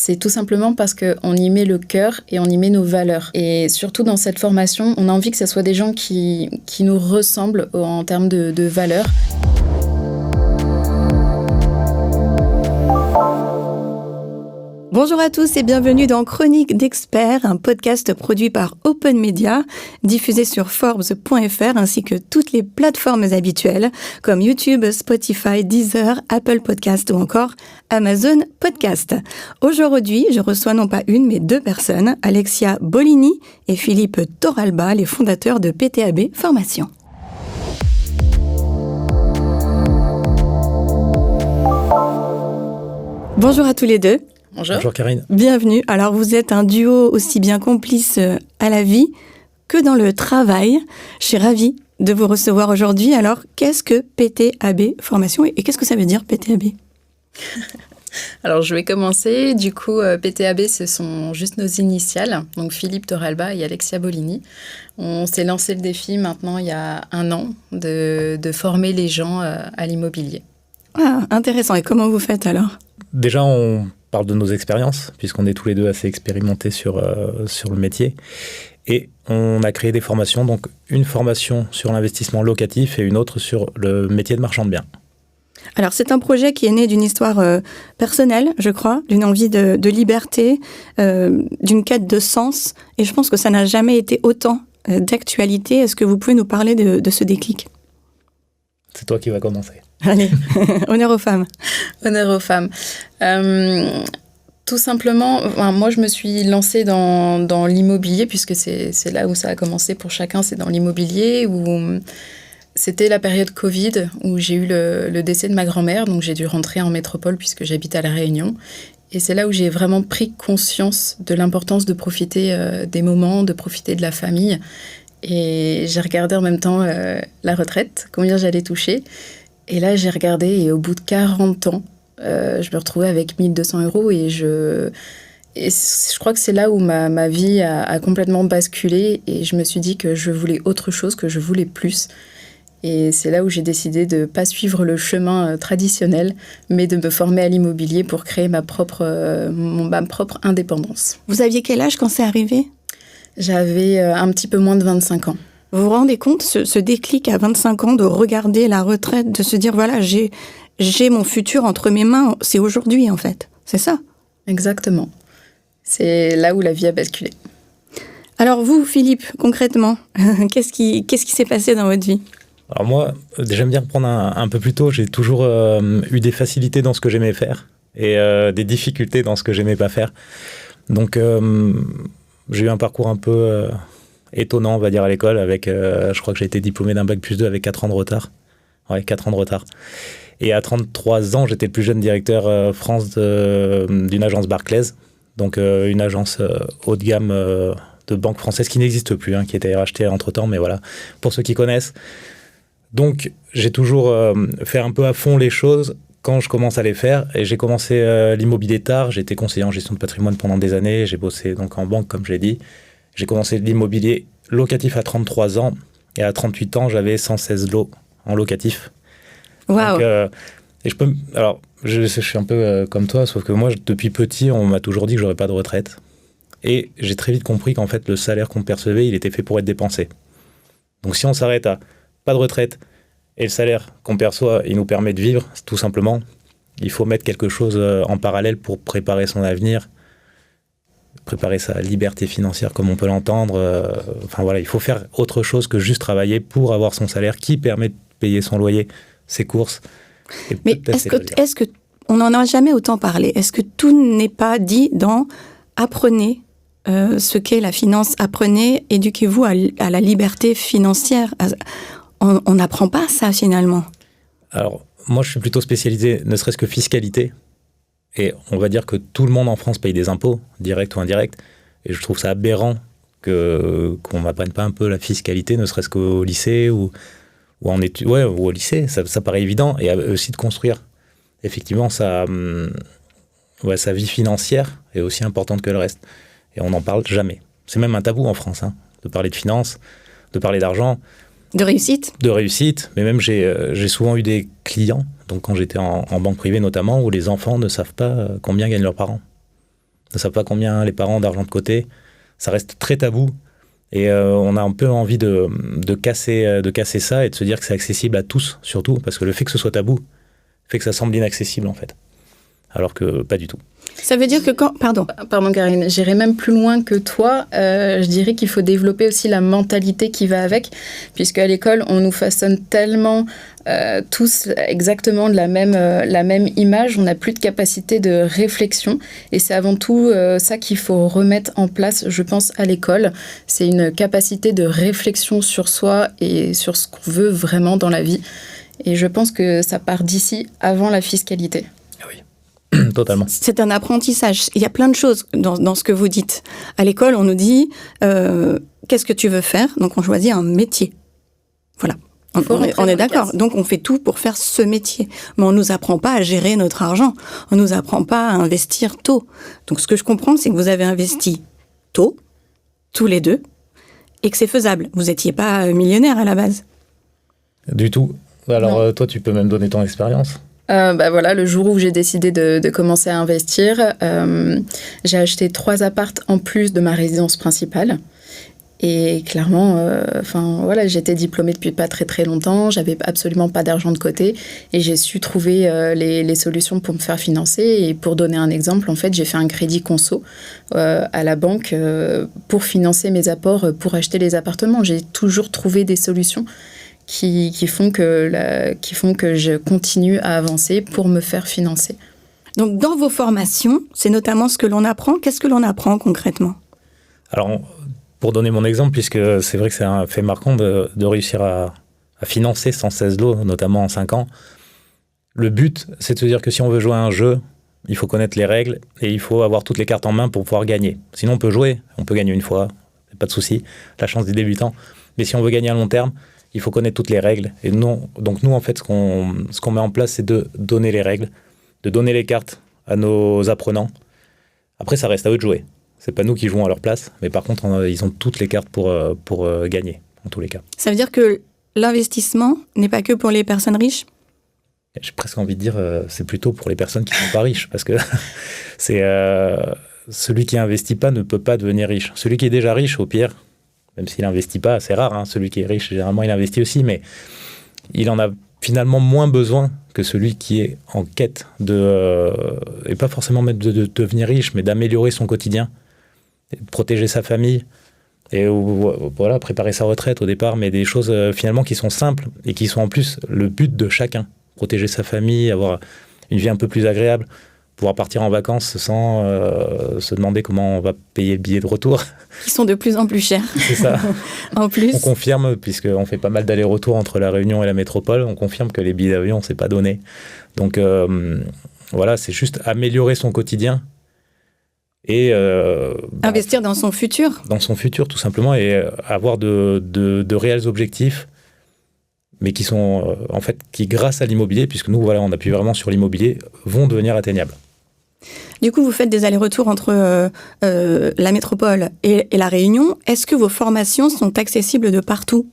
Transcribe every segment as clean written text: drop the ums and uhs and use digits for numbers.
C'est tout simplement parce qu'on y met le cœur et on y met nos valeurs. Et surtout dans cette formation, on a envie que ce soit des gens qui nous ressemblent en termes de valeurs. Bonjour à tous et bienvenue dans Chronique d'Experts, un podcast produit par Open Media, diffusé sur Forbes.fr ainsi que toutes les plateformes habituelles comme YouTube, Spotify, Deezer, Apple Podcast ou encore Amazon Podcast. Aujourd'hui, je reçois non pas une mais deux personnes, Alexia Bolini et Philippe Torralba, les fondateurs de PTAB Formation. Bonjour à tous les deux. Bonjour. Bonjour Karine. Bienvenue. Alors vous êtes un duo aussi bien complice à la vie que dans le travail. Je suis ravie de vous recevoir aujourd'hui. Alors qu'est-ce que PTAB Formation et qu'est-ce que ça veut dire PTAB ? Alors je vais commencer. Du coup, PTAB, ce sont juste nos initiales. Donc Philippe Torralba et Alexia Bolini. On s'est lancé le défi maintenant il y a 1 an de former les gens à l'immobilier. Ah, intéressant. Et comment vous faites alors ? Déjà, on parle de nos expériences, puisqu'on est tous les deux assez expérimentés sur le métier. Et on a créé des formations, donc une formation sur l'investissement locatif et une autre sur le métier de marchand de biens. Alors, c'est un projet qui est né d'une histoire personnelle, je crois, d'une envie de liberté, d'une quête de sens. Et je pense que ça n'a jamais été autant d'actualité. Est-ce que vous pouvez nous parler de ce déclic ? C'est toi qui vas commencer. Allez, honneur aux femmes. Honneur aux femmes. Tout simplement, moi je me suis lancée dans l'immobilier, puisque c'est là où ça a commencé pour chacun, c'est dans l'immobilier, où c'était la période Covid, où j'ai eu le décès de ma grand-mère, donc j'ai dû rentrer en métropole puisque j'habite à La Réunion. Et c'est là où j'ai vraiment pris conscience de l'importance de profiter des moments, de profiter de la famille. Et j'ai regardé en même temps la retraite, combien j'allais toucher. Et là, j'ai regardé et au bout de 40 ans, je me retrouvais avec 1 200 € et je crois que c'est là où ma vie a complètement basculé et je me suis dit que je voulais autre chose, que je voulais plus. Et c'est là où j'ai décidé de ne pas suivre le chemin traditionnel, mais de me former à l'immobilier pour créer ma propre indépendance. Vous aviez quel âge quand c'est arrivé ? J'avais un petit peu moins de 25 ans. Vous vous rendez compte, ce déclic à 25 ans, de regarder la retraite, de se dire, voilà, j'ai mon futur entre mes mains, c'est aujourd'hui en fait, c'est ça ? Exactement. C'est là où la vie a basculé. Alors vous, Philippe, concrètement, qu'est-ce qui s'est passé dans votre vie ? Alors moi, j'aime bien reprendre un peu plus tôt. J'ai toujours eu des facilités dans ce que j'aimais faire et des difficultés dans ce que j'aimais pas faire. Donc j'ai eu un parcours un peu étonnant, on va dire, à l'école. Avec, je crois que j'ai été diplômé d'un bac+2 avec 4 ans de retard. Ouais, 4 ans de retard. Et à 33 ans, j'étais le plus jeune directeur France d'une agence Barclays. Donc une agence haut de gamme de banque française qui n'existe plus, qui a été rachetée entre-temps, mais voilà, pour ceux qui connaissent. Donc j'ai toujours fait un peu à fond les choses quand je commence à les faire. Et j'ai commencé l'immobilier tard. J'ai été conseiller en gestion de patrimoine pendant des années. J'ai bossé donc en banque, comme je l'ai dit. J'ai commencé l'immobilier locatif à 33 ans. Et à 38 ans, j'avais 116 lots en locatif. Waouh. Et je suis un peu comme toi, sauf que moi, depuis petit, on m'a toujours dit que j'aurais pas de retraite. Et j'ai très vite compris qu'en fait, le salaire qu'on percevait, il était fait pour être dépensé. Donc si on s'arrête à pas de retraite et le salaire qu'on perçoit, il nous permet de vivre, tout simplement, il faut mettre quelque chose en parallèle pour préparer son avenir, préparer sa liberté financière comme on peut l'entendre. Enfin voilà, il faut faire autre chose que juste travailler pour avoir son salaire qui permet de payer son loyer, ses courses. Mais est-ce que on n'en a jamais autant parlé ? Est-ce que tout n'est pas dit dans apprenez ce qu'est la finance, apprenez, éduquez-vous à la liberté financière. On n'apprend pas ça finalement. Alors moi je suis plutôt spécialisé ne serait-ce que fiscalité et on va dire que tout le monde en France paye des impôts, directs ou indirects, et je trouve ça aberrant qu'on m'apprenne pas un peu la fiscalité, ne serait-ce qu'au lycée ou en études, ou au lycée, ça paraît évident, et aussi de construire. Effectivement, sa vie financière est aussi importante que le reste. Et on n'en parle jamais. C'est même un tabou en France, de parler de finances, de parler d'argent. De réussite. De réussite, mais même j'ai souvent eu des clients, donc quand j'étais en banque privée notamment, où les enfants ne savent pas combien gagnent leurs parents. ne savent pas combien les parents ont d'argent de côté. Ça reste très tabou. Et on a un peu envie de casser ça et de se dire que c'est accessible à tous, surtout, parce que le fait que ce soit tabou fait que ça semble inaccessible, en fait. Alors que pas du tout. Ça veut dire que quand... Pardon, Karine, j'irai même plus loin que toi. Je dirais qu'il faut développer aussi la mentalité qui va avec, puisque à l'école, on nous façonne tellement tous exactement de la même image. On n'a plus de capacité de réflexion. Et c'est avant tout ça qu'il faut remettre en place, je pense, à l'école. C'est une capacité de réflexion sur soi et sur ce qu'on veut vraiment dans la vie. Et je pense que ça part d'ici avant la fiscalité. Totalement. C'est un apprentissage. Il y a plein de choses dans ce que vous dites. À l'école, on nous dit qu'est-ce que tu veux faire ? Donc, on choisit un métier. Voilà. On est d'accord. Donc, on fait tout pour faire ce métier. Mais on nous apprend pas à gérer notre argent. On nous apprend pas à investir tôt. Donc, ce que je comprends, c'est que vous avez investi tôt, tous les deux, et que c'est faisable. Vous n'étiez pas millionnaire à la base. Du tout. Alors, toi, tu peux même donner ton expérience. Voilà, le jour où j'ai décidé de commencer à investir, j'ai acheté 3 appartes en plus de ma résidence principale. Et clairement, voilà, j'étais diplômée depuis pas très très longtemps, j'avais absolument pas d'argent de côté et j'ai su trouver les solutions pour me faire financer. Et pour donner un exemple, en fait, j'ai fait un crédit conso à la banque pour financer mes apports pour acheter les appartements. J'ai toujours trouvé des solutions qui font que je continue à avancer pour me faire financer. Donc, dans vos formations, c'est notamment ce que l'on apprend. Qu'est-ce que l'on apprend concrètement ? Alors, pour donner mon exemple, puisque c'est vrai que c'est un fait marquant de réussir à financer 116 lots, notamment en 5 ans, le but, c'est de se dire que si on veut jouer à un jeu, il faut connaître les règles et il faut avoir toutes les cartes en main pour pouvoir gagner. Sinon, on peut jouer, on peut gagner une fois, pas de souci, la chance des débutants. Mais si on veut gagner à long terme, il faut connaître toutes les règles. Et donc nous, en fait, ce qu'on met en place, c'est de donner les règles, de donner les cartes à nos apprenants. Après, ça reste à eux de jouer. C'est pas nous qui jouons à leur place, mais par contre, ils ont toutes les cartes pour gagner, en tous les cas. Ça veut dire que l'investissement n'est pas que pour les personnes riches ? J'ai presque envie de dire, c'est plutôt pour les personnes qui ne sont pas riches, parce que c'est celui qui n'investit pas ne peut pas devenir riche. Celui qui est déjà riche, au pire, même s'il n'investit pas, c'est rare, hein, celui qui est riche, généralement, il investit aussi, mais il en a finalement moins besoin que celui qui est en quête et pas forcément même de devenir riche, mais d'améliorer son quotidien, de protéger sa famille, et voilà, préparer sa retraite au départ, mais des choses finalement qui sont simples et qui sont en plus le but de chacun. Protéger sa famille, avoir une vie un peu plus agréable, pouvoir partir en vacances sans se demander comment on va payer le billet de retour. Qui sont de plus en plus chers. C'est ça. En plus. On confirme, puisqu'on fait pas mal d'allers-retours entre la Réunion et la métropole, on confirme que les billets d'avion, c'est pas donné. Donc voilà, c'est juste améliorer son quotidien et... investir dans son futur. Dans son futur, tout simplement, et avoir de réels objectifs, mais qui sont, en fait, qui grâce à l'immobilier, puisque nous, voilà, on appuie vraiment sur l'immobilier, vont devenir atteignables. Du coup, vous faites des allers-retours entre la métropole et la Réunion. Est-ce que vos formations sont accessibles de partout ?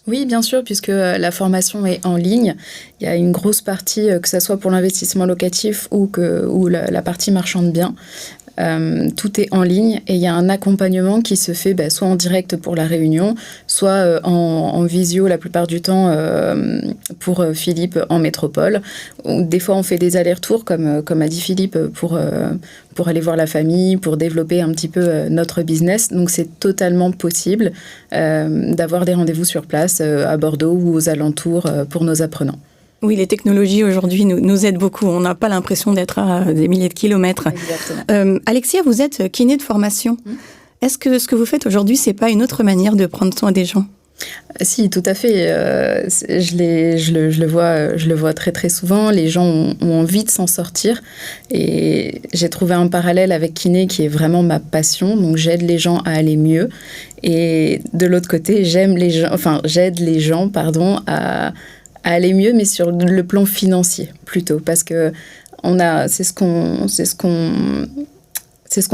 Oui, bien sûr, puisque la formation est en ligne. Il y a une grosse partie, que ce soit pour l'investissement locatif ou la partie marchand de biens. Tout est en ligne et il y a un accompagnement qui se fait soit en direct pour la Réunion, soit en visio la plupart du temps pour Philippe en métropole. Des fois, on fait des allers-retours, comme a dit Philippe, pour aller voir la famille, pour développer un petit peu notre business. Donc, c'est totalement possible d'avoir des rendez-vous sur place à Bordeaux ou aux alentours pour nos apprenants. Oui, les technologies aujourd'hui nous aident beaucoup. On n'a pas l'impression d'être à des milliers de kilomètres. Alexia, vous êtes kiné de formation. Est-ce que ce que vous faites aujourd'hui, c'est pas une autre manière de prendre soin des gens ? Si, tout à fait. Je le vois très très souvent. Les gens ont envie de s'en sortir. Et j'ai trouvé un parallèle avec kiné qui est vraiment ma passion. Donc j'aide les gens à aller mieux. Et de l'autre côté, j'aide les gens, à aller mieux, mais sur le plan financier plutôt, parce que c'est ce qu'on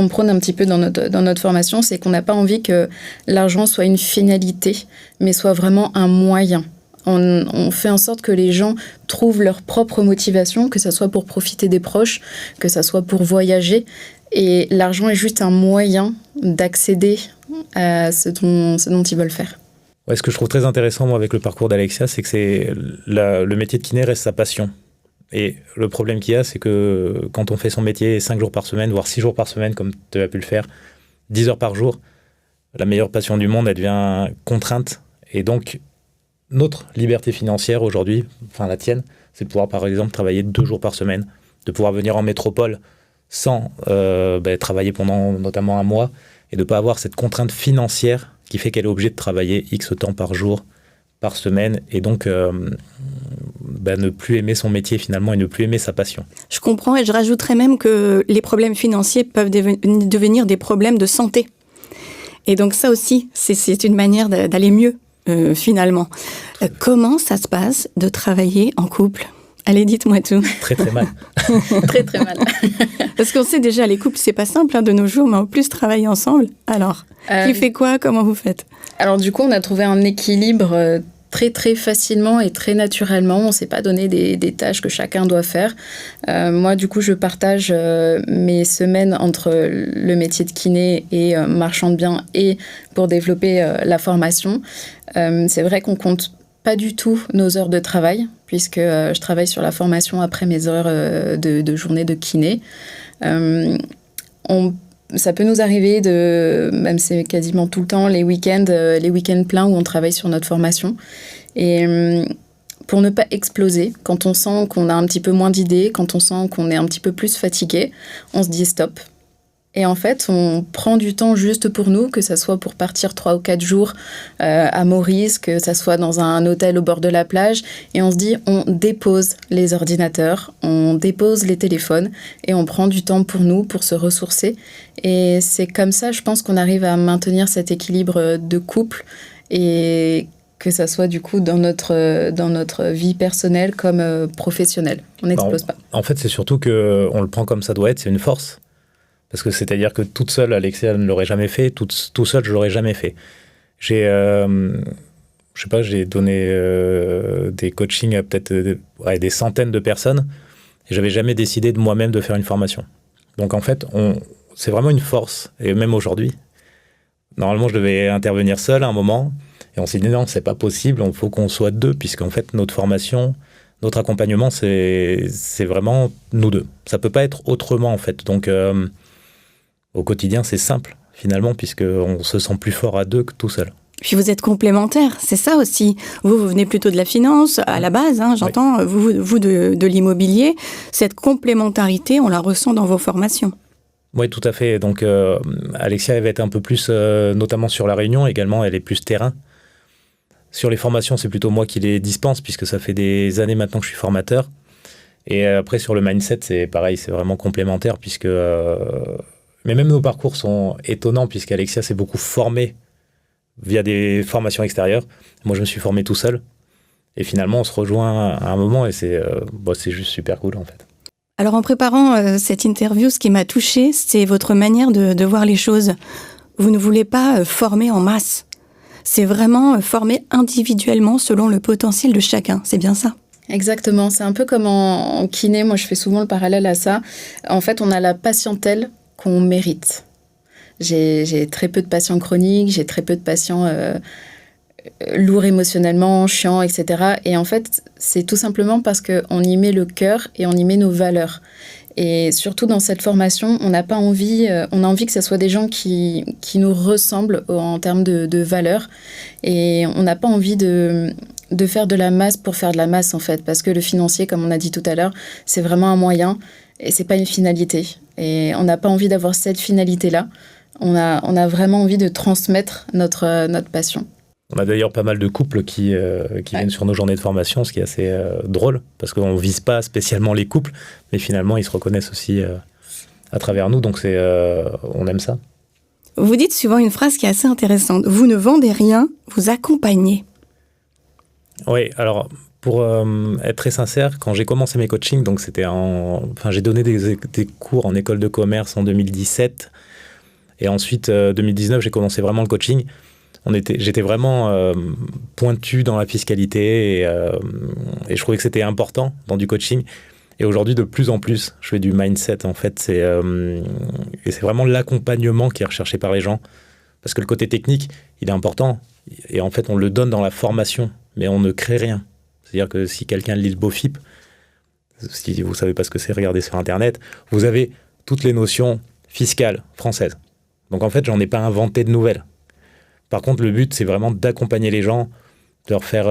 prône un petit peu dans notre formation, c'est qu'on n'a pas envie que l'argent soit une finalité, mais soit vraiment un moyen. On fait en sorte que les gens trouvent leur propre motivation, que ça soit pour profiter des proches, que ça soit pour voyager. Et l'argent est juste un moyen d'accéder à ce dont ils veulent faire. Ouais, ce que je trouve très intéressant moi, avec le parcours d'Alexia, c'est que le métier de kiné reste sa passion. Et le problème qu'il y a, c'est que quand on fait son métier 5 jours par semaine, voire 6 jours par semaine, comme tu as pu le faire, 10 heures par jour, la meilleure passion du monde, elle devient contrainte. Et donc, notre liberté financière aujourd'hui, enfin la tienne, c'est de pouvoir par exemple travailler 2 jours par semaine, de pouvoir venir en métropole sans travailler pendant notamment un mois et de ne pas avoir cette contrainte financière qui fait qu'elle est obligée de travailler X temps par jour, par semaine, et donc ne plus aimer son métier finalement et ne plus aimer sa passion. Je comprends, et je rajouterais même que les problèmes financiers peuvent devenir des problèmes de santé. Et donc ça aussi, c'est une manière d'aller mieux, finalement. Comment ça se passe de travailler en couple ? Allez, dites-moi tout. Très, très mal. Très, très mal. Parce qu'on sait déjà, les couples, c'est pas simple de nos jours, mais en plus, travailler ensemble. Alors, qui fait quoi ? Comment vous faites ? Alors, du coup, on a trouvé un équilibre très, très facilement et très naturellement. On ne s'est pas donné des tâches que chacun doit faire. Moi, du coup, je partage mes semaines entre le métier de kiné et marchand de biens et pour développer la formation. C'est vrai qu'on compte pas du tout nos heures de travail, puisque je travaille sur la formation après mes heures de journée de kiné. Ça peut nous arriver même c'est quasiment tout le temps, les week-ends pleins où on travaille sur notre formation. Et pour ne pas exploser, quand on sent qu'on a un petit peu moins d'idées, quand on sent qu'on est un petit peu plus fatigué, on se dit stop. Et en fait, on prend du temps juste pour nous, que ça soit pour partir 3 ou 4 jours à Maurice, que ça soit dans un hôtel au bord de la plage. Et on se dit, on dépose les ordinateurs, on dépose les téléphones et on prend du temps pour nous, pour se ressourcer. Et c'est comme ça, je pense qu'on arrive à maintenir cet équilibre de couple et que ça soit du coup dans notre vie personnelle comme professionnelle. On n'explose pas. En fait, c'est surtout qu'on le prend comme ça doit être, c'est une force. Parce que c'est-à-dire que toute seule, Alexia ne l'aurait jamais fait, tout seul, je ne l'aurais jamais fait. J'ai donné des coachings à peut-être des centaines de personnes et je n'avais jamais décidé de moi-même de faire une formation. Donc en fait, c'est vraiment une force. Et même aujourd'hui, normalement, je devais intervenir seul à un moment et on s'est dit non, c'est pas possible, il faut qu'on soit 2, puisqu'en fait, notre formation, notre accompagnement, c'est vraiment nous 2. Ça ne peut pas être autrement en fait. Donc au quotidien, c'est simple, finalement, puisqu'on se sent plus fort à 2 que tout seul. Puis vous êtes complémentaires, c'est ça aussi. Vous venez plutôt de la finance, à la base, j'entends, oui. vous de l'immobilier. Cette complémentarité, on la ressent dans vos formations. Oui, tout à fait. Donc, Alexia, elle va être un peu plus, notamment sur la Réunion, également, elle est plus terrain. Sur les formations, c'est plutôt moi qui les dispense, puisque ça fait des années maintenant que je suis formateur. Et après, sur le mindset, c'est pareil, c'est vraiment complémentaire, puisque... Mais même nos parcours sont étonnants, puisqu'Alexia s'est beaucoup formée via des formations extérieures. Moi, je me suis formé tout seul. Et finalement, on se rejoint à un moment et c'est juste super cool, en fait. Alors, en préparant cette interview, ce qui m'a touchée, c'est votre manière de voir les choses. Vous ne voulez pas former en masse. C'est vraiment former individuellement selon le potentiel de chacun. C'est bien ça ? Exactement. C'est un peu comme en kiné. Moi, je fais souvent le parallèle à ça. En fait, on a la patientèle qu'on mérite. J'ai très peu de patients chroniques, j'ai très peu de patients lourds émotionnellement, chiants, etc. Et en fait, c'est tout simplement parce qu'on y met le cœur et on y met nos valeurs. Et surtout dans cette formation, on n'a pas envie, on a envie que ce soit des gens qui nous ressemblent en termes de valeurs. Et on n'a pas envie de faire de la masse pour faire de la masse, en fait. Parce que le financier, comme on a dit tout à l'heure, c'est vraiment un moyen et c'est pas une finalité. Et on n'a pas envie d'avoir cette finalité-là. On a vraiment envie de transmettre notre passion. On a d'ailleurs pas mal de couples qui viennent sur nos journées de formation, ce qui est assez drôle, parce qu'on ne vise pas spécialement les couples, mais finalement, ils se reconnaissent aussi à travers nous, donc on aime ça. Vous dites souvent une phrase qui est assez intéressante. Vous ne vendez rien, vous accompagnez. Oui, alors... Pour être très sincère, quand j'ai commencé mes coachings, donc j'ai donné des cours en école de commerce en 2017 et ensuite 2019 j'ai commencé vraiment le coaching. J'étais vraiment pointu dans la fiscalité et je trouvais que c'était important dans du coaching. Et aujourd'hui, de plus en plus, je fais du mindset, en fait. Et c'est vraiment l'accompagnement qui est recherché par les gens. Parce que le côté technique, il est important. Et en fait, on le donne dans la formation, mais on ne crée rien. C'est-à-dire que si quelqu'un lit le BOFIP, si vous ne savez pas ce que c'est, regardez sur Internet, vous avez toutes les notions fiscales françaises. Donc en fait, j'en ai pas inventé de nouvelles. Par contre, le but, c'est vraiment d'accompagner les gens, de leur faire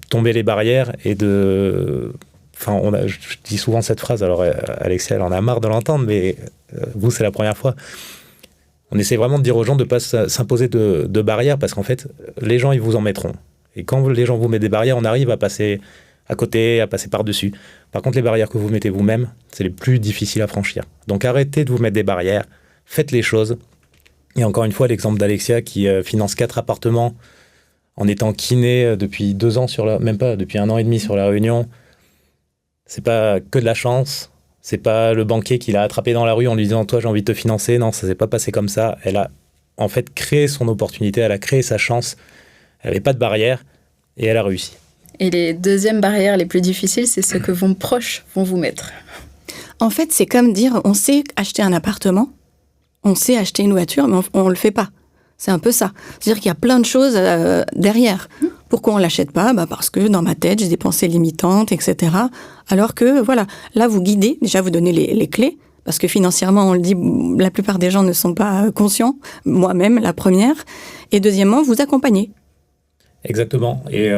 tomber les barrières et de... Enfin, je dis souvent cette phrase, alors Alexia, elle en a marre de l'entendre, mais vous, c'est la première fois. On essaie vraiment de dire aux gens de ne pas s'imposer de barrières, parce qu'en fait, les gens, ils vous en mettront. Et quand les gens vous mettent des barrières, on arrive à passer à côté, à passer par-dessus. Par contre, les barrières que vous mettez vous-même, c'est les plus difficiles à franchir. Donc arrêtez de vous mettre des barrières, faites les choses. Et encore une fois, l'exemple d'Alexia qui finance 4 appartements en étant kiné depuis 2 ans, même pas, depuis 1 an et demi sur La Réunion. C'est pas que de la chance, c'est pas le banquier qui l'a attrapé dans la rue en lui disant « toi, j'ai envie de te financer ». Non, ça s'est pas passé comme ça. Elle a en fait créé son opportunité, elle a créé sa chance. Elle n'avait pas de barrière et elle a réussi. Et les deuxièmes barrières les plus difficiles, c'est ce que vos proches vont vous mettre. En fait, c'est comme dire, on sait acheter un appartement, on sait acheter une voiture, mais on le fait pas. C'est un peu ça. C'est-à-dire qu'il y a plein de choses derrière. Pourquoi on l'achète pas ? Parce que dans ma tête, j'ai des pensées limitantes, etc. Alors que, voilà, là, vous guidez, déjà, vous donnez les clés, parce que financièrement, on le dit, la plupart des gens ne sont pas conscients, moi-même, la première. Et deuxièmement, vous accompagnez. Exactement. Et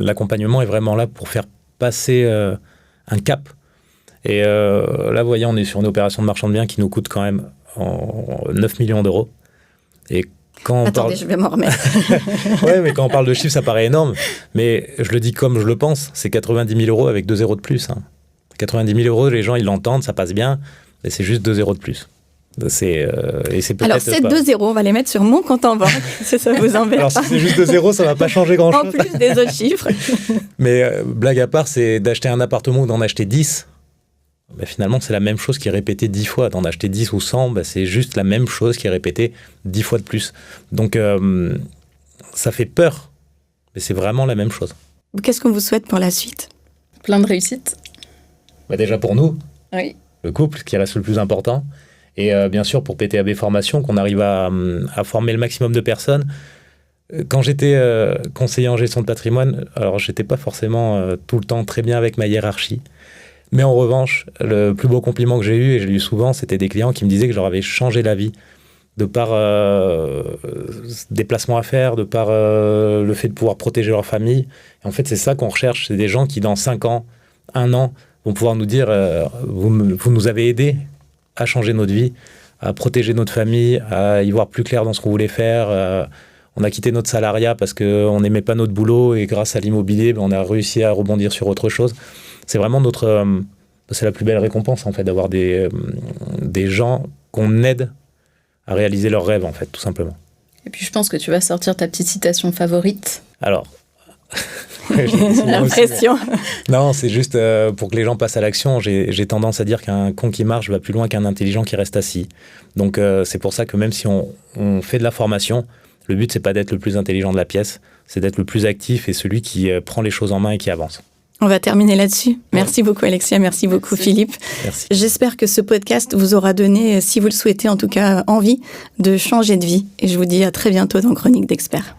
l'accompagnement est vraiment là pour faire passer un cap. Et là, vous voyez, on est sur une opération de marchand de biens qui nous coûte quand même 9 millions d'euros. Et quand on je vais m'en remettre. Ouais, mais quand on parle de chiffres, ça paraît énorme. Mais je le dis comme je le pense, c'est 90 000 euros avec 2 zéros de plus. 90 000 euros, les gens, ils l'entendent, ça passe bien, mais c'est juste 2 zéros de plus. Et c'est peut-être alors, ces 2 zéros, on va les mettre sur mon compte en banque, si ça vous embête. Alors, si c'est juste 2 zéros, ça ne va pas changer grand-chose. En plus des autres chiffres. Mais blague à part, c'est d'acheter un appartement ou d'en acheter 10. Finalement, c'est la même chose qui est répétée 10 fois. D'en acheter 10 ou 100, c'est juste la même chose qui est répétée 10 fois de plus. Donc, ça fait peur, mais c'est vraiment la même chose. Qu'est-ce qu'on vous souhaite pour la suite ? Plein de réussite. Déjà pour nous, oui. Le couple, qui reste le plus important. Et bien sûr, pour PTAB Formation, qu'on arrive à former le maximum de personnes. Quand j'étais conseiller en gestion de patrimoine, alors je n'étais pas forcément tout le temps très bien avec ma hiérarchie. Mais en revanche, le plus beau compliment que j'ai eu, et je l'ai eu souvent, c'était des clients qui me disaient que je leur avais changé la vie, de par des placements à faire, de par le fait de pouvoir protéger leur famille. Et en fait, c'est ça qu'on recherche. C'est des gens qui, dans 5 ans, 1 an, vont pouvoir nous dire vous nous avez aidés à changer notre vie, à protéger notre famille, à y voir plus clair dans ce qu'on voulait faire. On a quitté notre salariat parce qu'on n'aimait pas notre boulot et grâce à l'immobilier, on a réussi à rebondir sur autre chose. C'est vraiment c'est la plus belle récompense en fait, d'avoir des gens qu'on aide à réaliser leurs rêves en fait, tout simplement. Et puis je pense que tu vas sortir ta petite citation favorite. Alors, l'impression. Non, c'est juste pour que les gens passent à l'action. J'ai tendance à dire qu'un con qui marche va plus loin qu'un intelligent qui reste assis. Donc c'est pour ça que même si on fait de la formation, le but c'est pas d'être le plus intelligent de la pièce, c'est d'être le plus actif et celui qui prend les choses en main et qui avance. On va terminer là-dessus. Merci beaucoup Alexia, merci beaucoup Philippe. Merci. J'espère que ce podcast vous aura donné, si vous le souhaitez en tout cas, envie de changer de vie. Et je vous dis à très bientôt dans Chronique d'Experts.